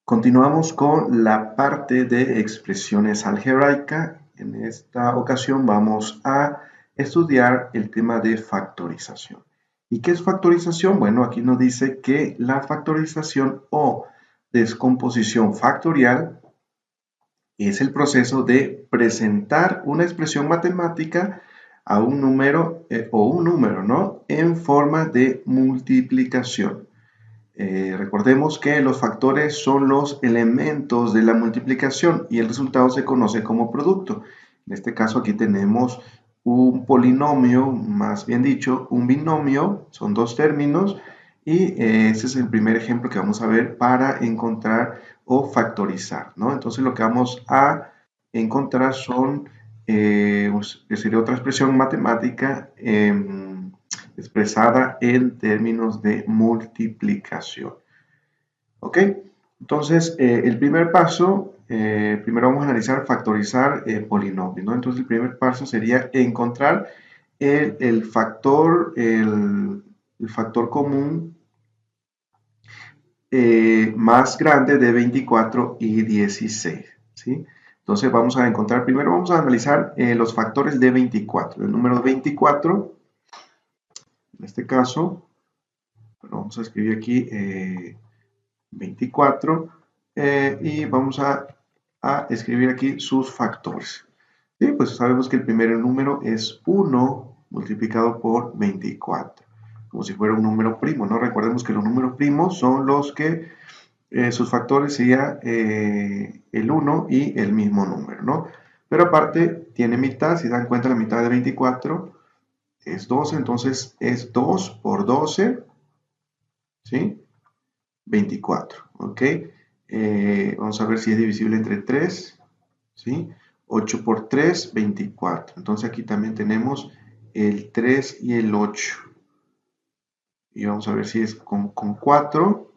Continuamos con la parte de expresiones algebraicas. En esta ocasión vamos a estudiar el tema de factorización. ¿Y qué es factorización? Bueno, aquí nos dice que la factorización o descomposición factorial es el proceso de presentar una expresión matemática a un número ¿no? En forma de multiplicación. Recordemos que los factores son los elementos de la multiplicación y el resultado se conoce como producto. En este caso aquí tenemos un polinomio, más bien dicho, un binomio, son dos términos, y ese es el primer ejemplo que vamos a ver para encontrar o factorizar, ¿no? Entonces lo que vamos a encontrar son, sería otra expresión matemática expresada en términos de multiplicación. ¿Ok? Entonces, el primer paso, primero vamos a analizar factorizar polinomios, ¿no? Entonces, el primer paso sería encontrar el factor común más grande de 24 y 16, ¿sí? Entonces, primero vamos a analizar los factores de 24. El número 24, en este caso, bueno, vamos a escribir aquí 24 y vamos a escribir aquí sus factores. ¿Sí? Pues sabemos que el primer número es 1 multiplicado por 24, como si fuera un número primo, ¿no? Recordemos que los números primos son los que sus factores serían el 1 y el mismo número, ¿no? Pero aparte tiene mitad, si dan cuenta la mitad de 24 es 12, entonces es 2 por 12, ¿sí? 24, ¿ok? Vamos a ver si es divisible entre 3, ¿sí? 8 por 3, 24. Entonces aquí también tenemos el 3 y el 8. Y vamos a ver si es con 4.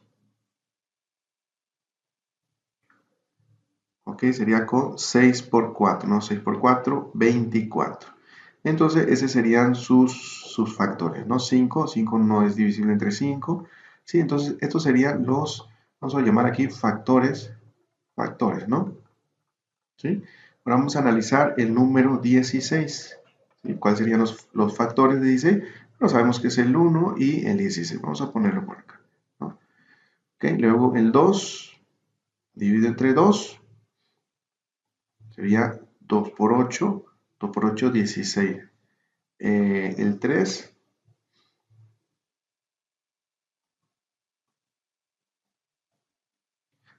Ok, sería con 6 por 4, ¿no? 6 por 4, 24. Entonces, esos serían sus factores, ¿no? 5 no es divisible entre 5. Sí, entonces estos serían vamos a llamar aquí factores, ¿no? ¿Sí? Ahora vamos a analizar el número 16. ¿Sí? ¿Cuáles serían los factores de 16? Bueno, sabemos que es el 1 y el 16. Vamos a ponerlo por acá, ¿no? Okay, luego el 2 dividido entre 2 sería 2 por 8. 2 por 8, 16. El 3,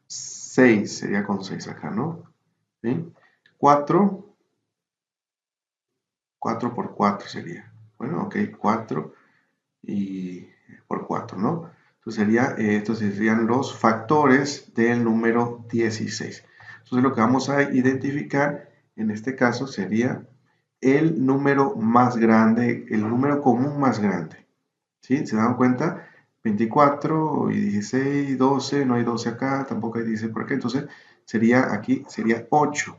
6 sería con 6 acá, ¿no? ¿Sí? 4, 4 por 4 sería. Bueno, ok, 4 y por 4, ¿no? Entonces estos serían los factores del número 16. Entonces lo que vamos a identificar en este caso sería el número más grande, el número común más grande. ¿Sí? ¿Se dan cuenta? 24 y 16, 12, no hay 12 acá, tampoco hay 16 por acá, entonces aquí sería 8,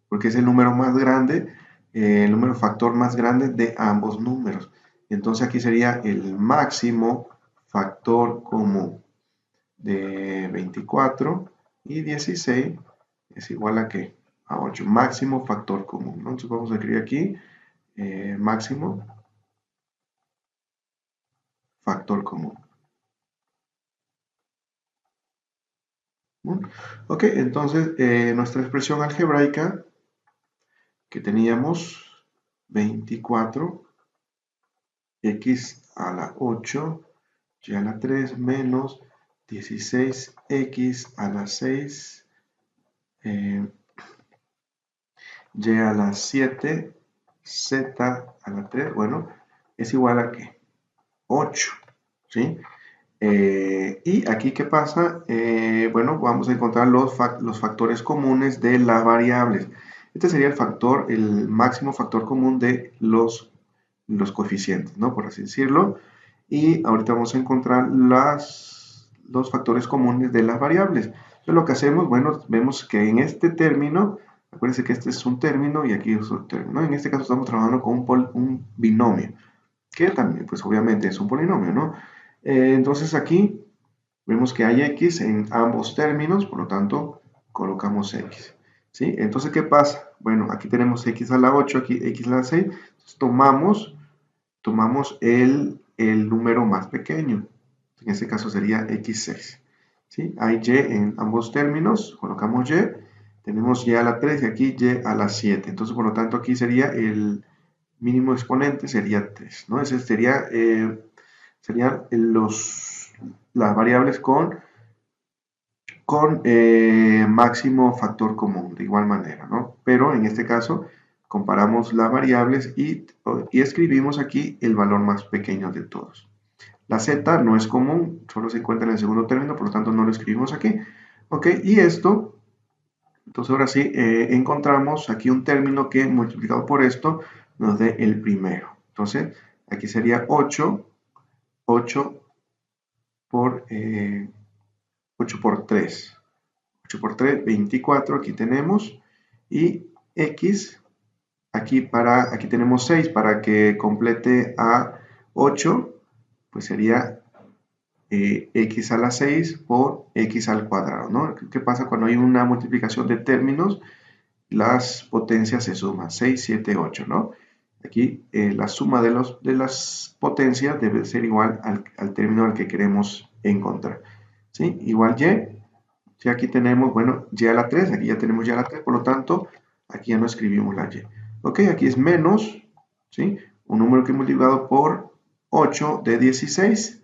porque es el número más grande, el número factor más grande de ambos números. Entonces aquí sería el máximo factor común de 24 y 16 es igual a ¿qué? A 8, máximo factor común, ¿no? Entonces vamos a escribir aquí máximo factor común. Ok, entonces nuestra expresión algebraica que teníamos 24 x a la 8 y a la 3 menos 16x a la 6 y a la 7 z a la 3, bueno, es igual a ¿qué? 8, ¿sí? Y aquí, ¿qué pasa? Bueno, vamos a encontrar los factores comunes de las variables. Este sería el máximo factor común de los coeficientes, ¿no? Por así decirlo. Y ahorita vamos a encontrar los factores comunes de las variables. Entonces, lo que hacemos, bueno, vemos que en este término, acuérdense que este es un término y aquí es otro término, ¿no? En este caso estamos trabajando con un binomio, que también, pues obviamente es un polinomio, ¿no? Entonces aquí Vemos que hay x en ambos términos, por lo tanto, colocamos x. ¿Sí? Entonces, ¿qué pasa? Bueno, aquí tenemos x a la 8, aquí x a la 6. Entonces, tomamos el número más pequeño. En este caso sería x6. ¿Sí? Hay y en ambos términos, colocamos y. Tenemos y a la 3 y aquí y a la 7. Entonces, por lo tanto, aquí sería el mínimo exponente, sería 3. ¿No? Ese serían las variables con máximo factor común, de igual manera, ¿no? Pero en este caso comparamos las variables y escribimos aquí el valor más pequeño de todos. La z no es común, solo se encuentra en el segundo término, por lo tanto no lo escribimos aquí. Ok, y esto, entonces ahora sí, encontramos aquí un término que multiplicado por esto nos dé el primero. Entonces, aquí sería 8 por 8 por 3. 8 por 3, 24, aquí tenemos. Y x, aquí tenemos 6 para que complete a 8, pues sería x a la 6 por x al cuadrado, ¿no? ¿Qué pasa cuando hay una multiplicación de términos? Las potencias se suman, 6, 7, 8, ¿no? Aquí la suma de las potencias debe ser igual al término al que queremos encontrar, ¿sí? Igual y. Si aquí tenemos, bueno, y a la 3, aquí ya tenemos y a la 3, por lo tanto, aquí ya no escribimos la y. Ok, aquí es menos, ¿sí? Un número que multiplicado por 8 de 16,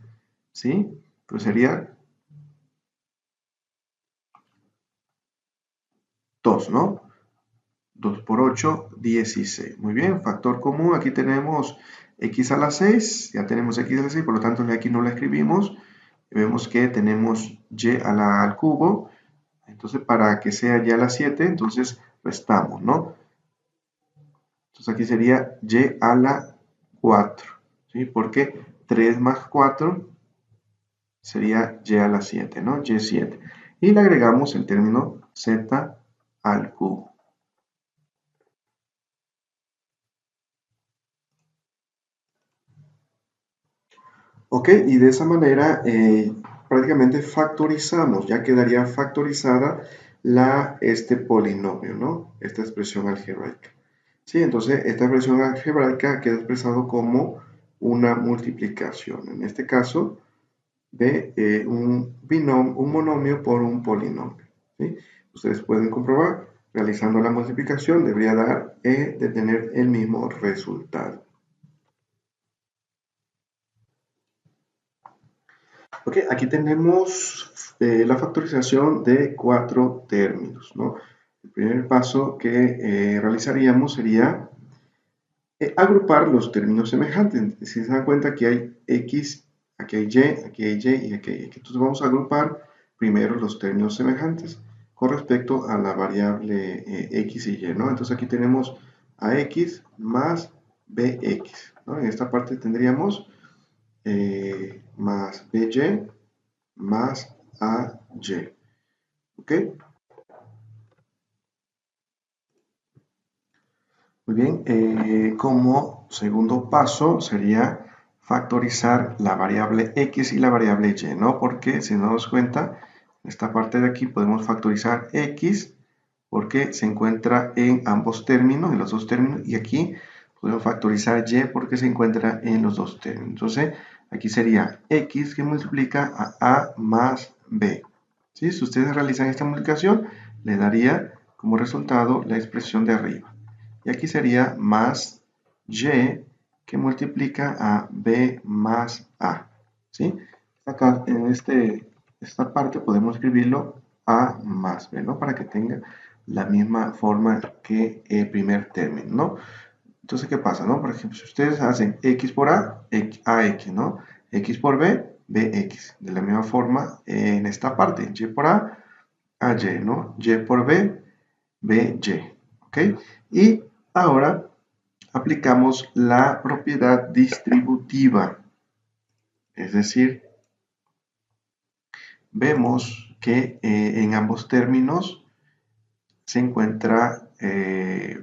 ¿sí? Pues sería 2, ¿no? 2 por 8, 16. Muy bien, factor común, aquí tenemos x a la 6, ya tenemos x a la 6, por lo tanto aquí no la escribimos. Vemos que tenemos y al cubo, entonces para que sea y a la 7, entonces restamos, ¿no? Entonces aquí sería y a la 4, ¿sí? Porque 3 más 4 sería y a la 7, ¿no? Y7. Y le agregamos el término z al cubo. Ok, y de esa manera prácticamente factorizamos, ya quedaría factorizada este polinomio, ¿no? Esta expresión algebraica. Sí, entonces esta expresión algebraica queda expresado como una multiplicación, en este caso, de un monomio por un polinomio. ¿Sí? Ustedes pueden comprobar, realizando la multiplicación debería dar de tener el mismo resultado. Ok, aquí tenemos la factorización de 4 términos, ¿no? El primer paso que realizaríamos sería agrupar los términos semejantes. Si se dan cuenta, aquí hay x, aquí hay y, aquí hay y y aquí hay x. Entonces vamos a agrupar primero los términos semejantes con respecto a la variable x y y, ¿no? Entonces aquí tenemos ax más bx, ¿no? En esta parte tendríamos más by más AY. ¿Ok? Muy bien. Como segundo paso sería factorizar la variable X y la variable Y, ¿no? Porque si nos damos cuenta, en esta parte de aquí podemos factorizar X porque se encuentra en ambos términos, en los dos términos, y aquí podemos factorizar Y porque se encuentra en los dos términos. Entonces, aquí sería X que multiplica a más B. ¿Sí? Si ustedes realizan esta multiplicación, le daría como resultado la expresión de arriba. Y aquí sería más y que multiplica a b más a. ¿Sí? Acá en esta parte podemos escribirlo a más b, ¿no? Para que tenga la misma forma que el primer término, ¿no? Entonces, ¿qué pasa, no? Por ejemplo, si ustedes hacen x por a, ax, ¿no? X por b, bx. De la misma forma, en esta parte, y por a, ay, ¿no? Y por b, by. ¿Ok? Y ahora aplicamos la propiedad distributiva. Es decir, vemos que en ambos términos se encuentra,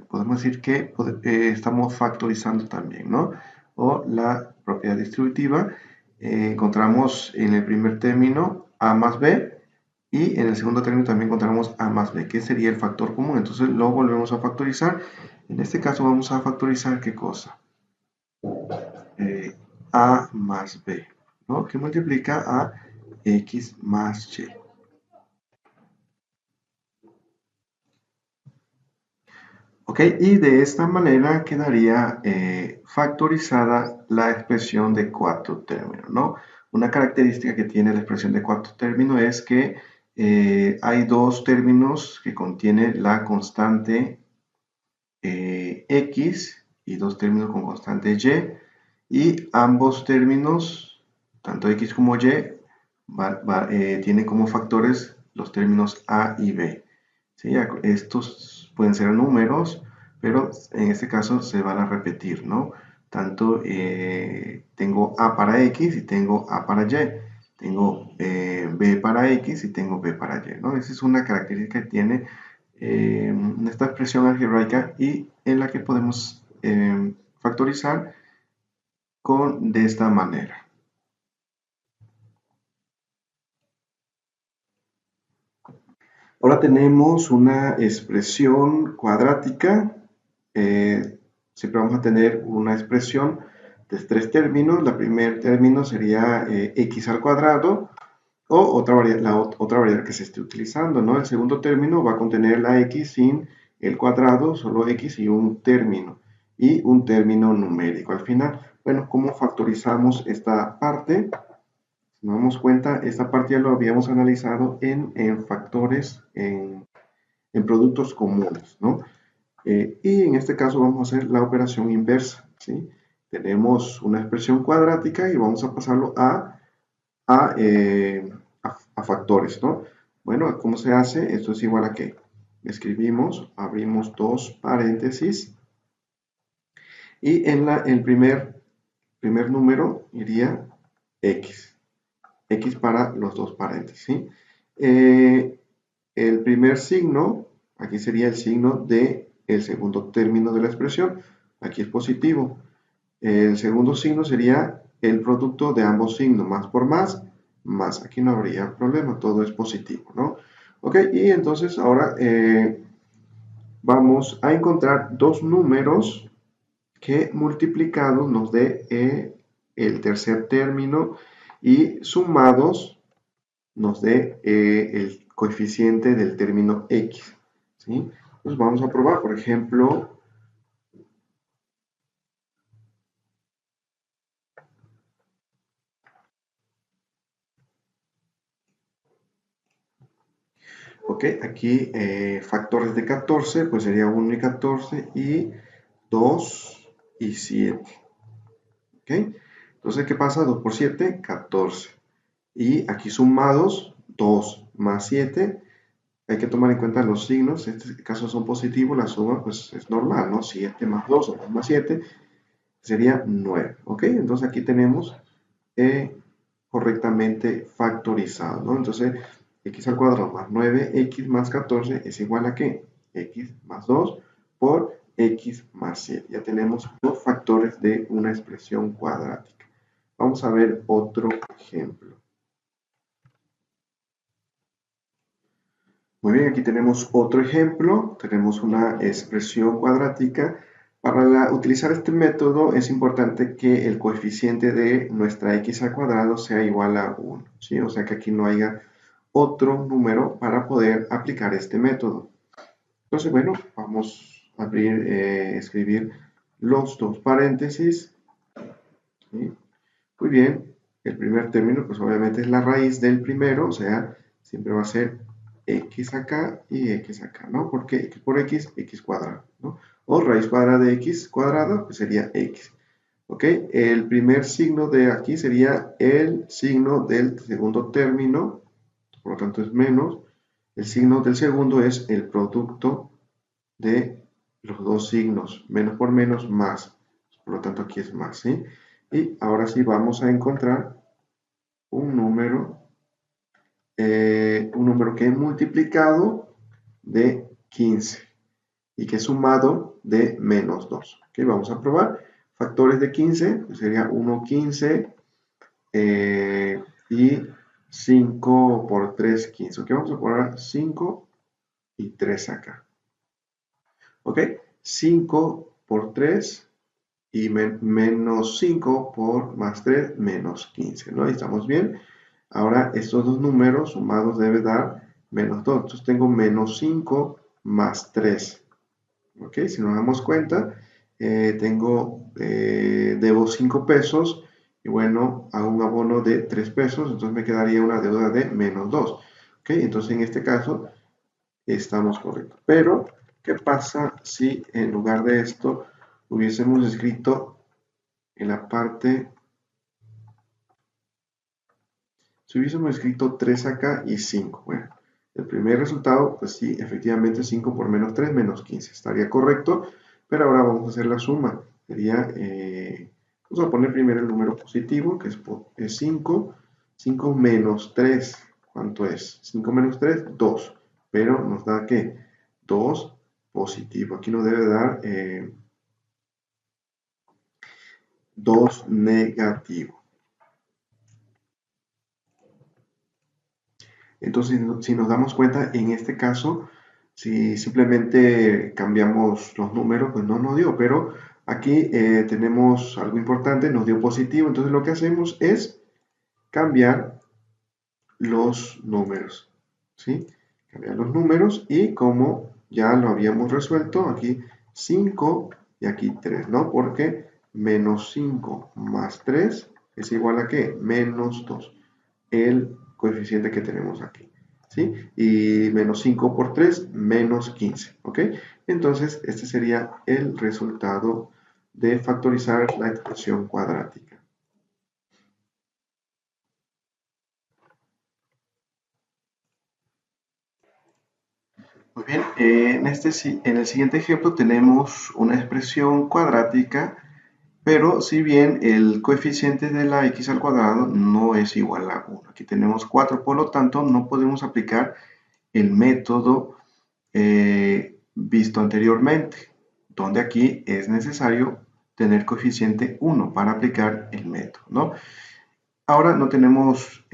podemos decir que estamos factorizando también, ¿no? O la propiedad distributiva, encontramos en el primer término a más b, y en el segundo término también encontramos a más b, que sería el factor común. Entonces lo volvemos a factorizar. En este caso vamos a factorizar ¿qué cosa? A más b, ¿no? Que multiplica a x más y. Ok, y de esta manera quedaría factorizada la expresión de cuarto término, ¿no? Una característica que tiene la expresión de cuarto término es que hay dos términos que contienen la constante x y dos términos con constante y ambos términos, tanto x como y, tienen como factores los términos a y b. ¿Sí? Estos pueden ser números, pero en este caso se van a repetir, ¿no? Tanto tengo a para x y tengo a para y. Tengo b para x y tengo b para y, ¿no? Esa es una característica que tiene esta expresión algebraica y en la que podemos factorizar de esta manera. Ahora tenemos una expresión cuadrática. Siempre vamos a tener una expresión de tres términos. El primer término sería x al cuadrado o la otra variable que se esté utilizando, ¿no? El segundo término va a contener la x sin el cuadrado, solo x y un término numérico al final. Bueno, ¿cómo factorizamos esta parte? Si nos damos cuenta, esta parte ya lo habíamos analizado en factores, en productos comunes, ¿no? Y en este caso vamos a hacer la operación inversa, ¿sí? Tenemos una expresión cuadrática y vamos a pasarlo a, a factores, ¿no? Bueno, ¿cómo se hace? Esto es igual a que escribimos, abrimos dos paréntesis y en el primer número iría x para los dos paréntesis, ¿sí? El primer signo, aquí sería el signo del segundo término de la expresión, aquí es positivo. El segundo signo sería el producto de ambos signos, más por más, aquí no habría problema, todo es positivo, ¿no? Ok, y entonces ahora vamos a encontrar dos números que multiplicados nos dé el tercer término y sumados nos dé el coeficiente del término x, ¿sí? Pues vamos a probar, por ejemplo, ok, aquí factores de 14, pues sería 1 y 14 y 2 y 7, ok. Entonces, ¿qué pasa? 2 por 7, 14. Y aquí sumados, 2 más 7, hay que tomar en cuenta los signos, en este caso son positivos, la suma pues es normal, ¿no? 7 más 2 o 2 más 7 sería 9, ¿ok? Entonces aquí tenemos correctamente factorizado, ¿no? Entonces, x al cuadrado más 9x más 14 es igual a ¿qué? X más 2 por x más 7. Ya tenemos dos factores de una expresión cuadrática. Vamos a ver otro ejemplo. Muy bien, aquí tenemos otro ejemplo. Tenemos una expresión cuadrática. Para utilizar este método es importante que el coeficiente de nuestra x al cuadrado sea igual a 1, ¿sí? O sea que aquí no haya otro número para poder aplicar este método. Entonces, bueno, vamos a escribir los dos paréntesis, ¿sí? Muy bien, el primer término pues obviamente es la raíz del primero, o sea, siempre va a ser x acá y x acá, ¿no? Porque x por x, x cuadrado, ¿no? O raíz cuadrada de x cuadrado, pues sería x. ¿Ok? El primer signo de aquí sería el signo del segundo término, por lo tanto es menos. El signo del segundo es el producto de los dos signos, menos por menos, más. Por lo tanto aquí es más, ¿sí? Y ahora sí vamos a encontrar un número que es multiplicado de 15 y que es sumado de menos 2. ¿Okay? Vamos a probar. Factores de 15, pues sería 1, 15 y 5 por 3, 15. Ok, vamos a poner 5 y 3 acá. Ok, 5 por 3 y menos 5 por más 3, menos 15, ¿no? Ahí estamos bien. Ahora estos dos números sumados debe dar menos 2. Entonces tengo menos 5 más 3. ¿Ok? Si nos damos cuenta, debo 5 pesos y bueno, hago un abono de 3 pesos, entonces me quedaría una deuda de menos 2. ¿Ok? Entonces en este caso estamos correctos. Pero, ¿qué pasa si en lugar de esto hubiésemos escrito en la parte, si hubiésemos escrito 3 acá y 5? Bueno, el primer resultado, pues sí, efectivamente 5 por menos 3, menos 15. Estaría correcto, pero ahora vamos a hacer la suma. Sería, vamos a poner primero el número positivo, que es 5. 5 menos 3, ¿cuánto es? 5 menos 3, 2. Pero nos da, ¿qué? 2 positivo. Aquí nos debe dar 2 negativo. Entonces, si nos damos cuenta, en este caso, si simplemente cambiamos los números, pues no nos dio, pero aquí tenemos algo importante, nos dio positivo, entonces lo que hacemos es cambiar los números, ¿sí? Cambiar los números y como ya lo habíamos resuelto, aquí 5 y aquí 3, ¿no? Porque menos 5 más 3 es igual a ¿qué? Menos 2, el coeficiente que tenemos aquí, ¿sí? Y menos 5 por 3, menos 15, ¿ok? Entonces, este sería el resultado de factorizar la expresión cuadrática. Muy bien, en el siguiente ejemplo tenemos una expresión cuadrática, pero si bien el coeficiente de la x al cuadrado no es igual a 1. Aquí tenemos 4, por lo tanto no podemos aplicar el método visto anteriormente, donde aquí es necesario tener coeficiente 1 para aplicar el método, ¿no? Ahora no tenemos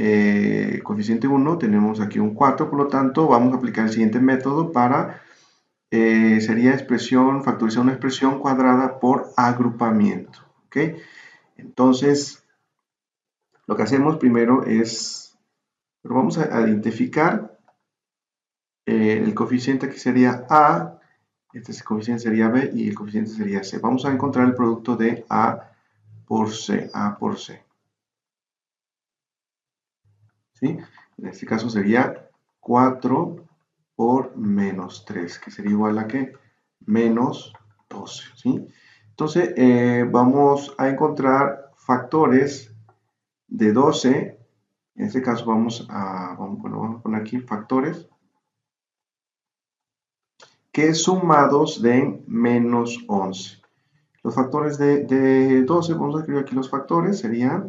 coeficiente 1, tenemos aquí un 4, por lo tanto vamos a aplicar el siguiente método para, sería factorizar una expresión cuadrada por agrupamiento, ¿ok? Entonces, lo que hacemos primero es, vamos a identificar el coeficiente que sería A, este coeficiente sería B y el coeficiente sería C. Vamos a encontrar el producto de A por C, A por C. ¿Sí? En este caso sería 4 por menos 3, que sería igual a ¿qué? Menos 12, ¿sí? Entonces, vamos a encontrar factores de 12. En este caso vamos a poner aquí factores que sumados den menos 11. Los factores de 12, vamos a escribir aquí los factores, sería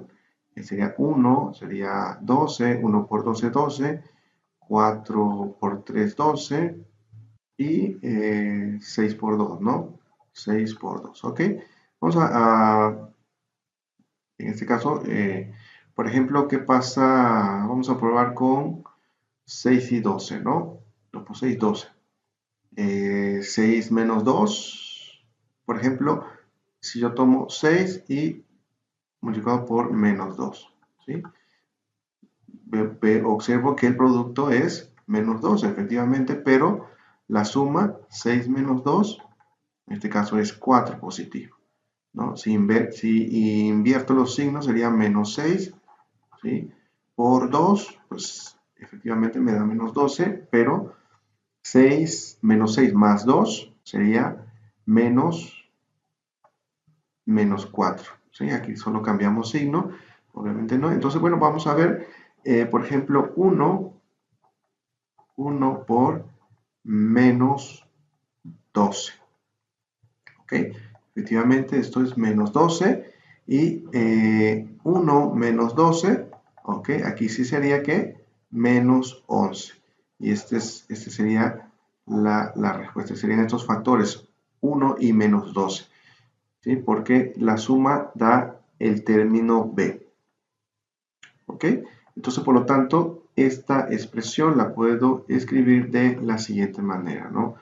1, sería 12, 1 por 12, 12, 4 por 3, 12 y 6 por 2, ¿no? 6 por 2, ¿ok? Vamos en este caso, por ejemplo, ¿qué pasa? Vamos a probar con 6 y 12, ¿no? 2 por 6, 12. 6 menos 2, por ejemplo, si yo tomo 6 y multiplicado por menos 2, ¿sí? Observo que el producto es menos 2, efectivamente, pero la suma 6 menos 2, en este caso es 4 positivo, ¿no? Si invierto los signos sería menos 6, ¿sí? Por 2, pues efectivamente me da menos 12, pero 6 menos 6 más 2 sería menos 4, ¿sí? Aquí solo cambiamos signo, obviamente no. Entonces, bueno, vamos a ver, por ejemplo, 1 por menos 12, ¿ok? Efectivamente, esto es menos 12 y 1 menos 12, ¿ok? Aquí sí sería que menos 11. Y este sería la respuesta, serían estos factores, 1 y menos 12. ¿Sí? Porque la suma da el término B. ¿Ok? Entonces, por lo tanto, esta expresión la puedo escribir de la siguiente manera, ¿no?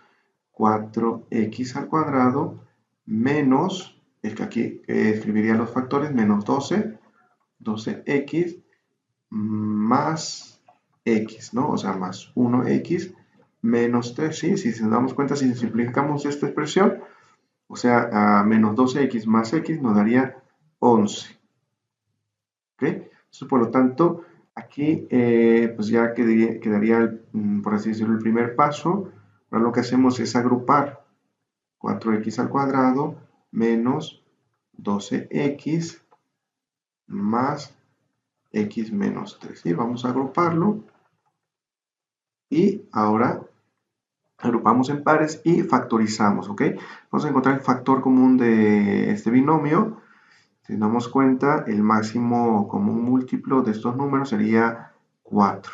4x al cuadrado menos, es que aquí escribiría los factores, menos 12x más x, ¿no? O sea, más 1x menos 3, ¿sí? Si nos damos cuenta, si simplificamos esta expresión, o sea, a menos 12x más x nos daría 11. ¿Ok? Entonces, por lo tanto, aquí pues ya quedaría, por así decirlo, el primer paso. Ahora lo que hacemos es agrupar 4x al cuadrado menos 12x más x menos 3. ¿Sí? Vamos a agruparlo. Y ahora agrupamos en pares y factorizamos, ¿ok? Vamos a encontrar el factor común de este binomio. Si nos damos cuenta, el máximo común múltiplo de estos números sería 4.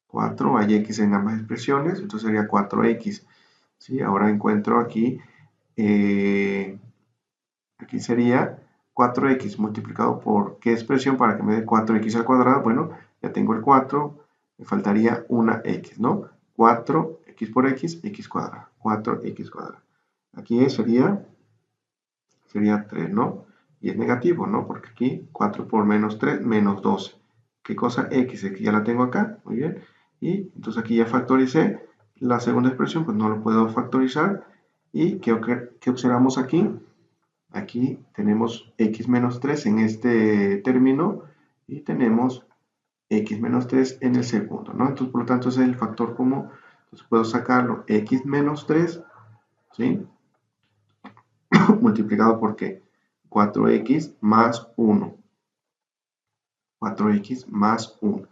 4, hay x en ambas expresiones, entonces sería 4x. ¿Sí? Ahora encuentro aquí, aquí sería 4x multiplicado por ¿qué expresión para que me dé 4x al cuadrado? Bueno, ya tengo el 4, me faltaría una x, ¿no? 4x por x cuadrado, 4x cuadrado. Aquí sería 3, ¿no? Y es negativo, ¿no? Porque aquí 4 por menos 3, menos 12. ¿Qué cosa? X, aquí ya la tengo acá, muy bien. Y entonces aquí ya factoricé. La segunda expresión, pues no lo puedo factorizar. ¿Y qué observamos aquí? Aquí tenemos x menos 3 en este término y tenemos x menos 3 en el segundo, ¿no? Entonces, por lo tanto, ese es el factor común. Entonces, puedo sacarlo x menos 3, ¿sí? Multiplicado por ¿qué? 4x más 1. 4x más 1.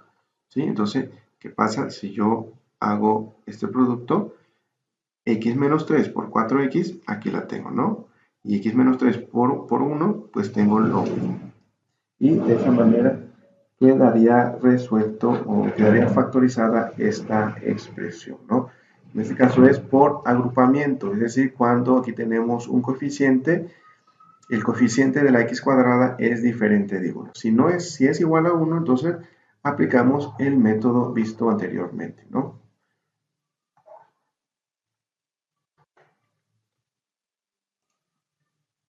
¿Sí? Entonces, ¿qué pasa si yo hago este producto? X menos 3 por 4x, aquí la tengo, ¿no? Y x menos 3 por 1, pues tengo lo mismo. Y de esa manera quedaría resuelto o quedaría factorizada esta expresión, ¿no? En este caso es por agrupamiento, es decir, cuando aquí tenemos un coeficiente, el coeficiente de la x cuadrada es diferente de 1. Si es igual a 1, entonces aplicamos el método visto anteriormente, ¿no?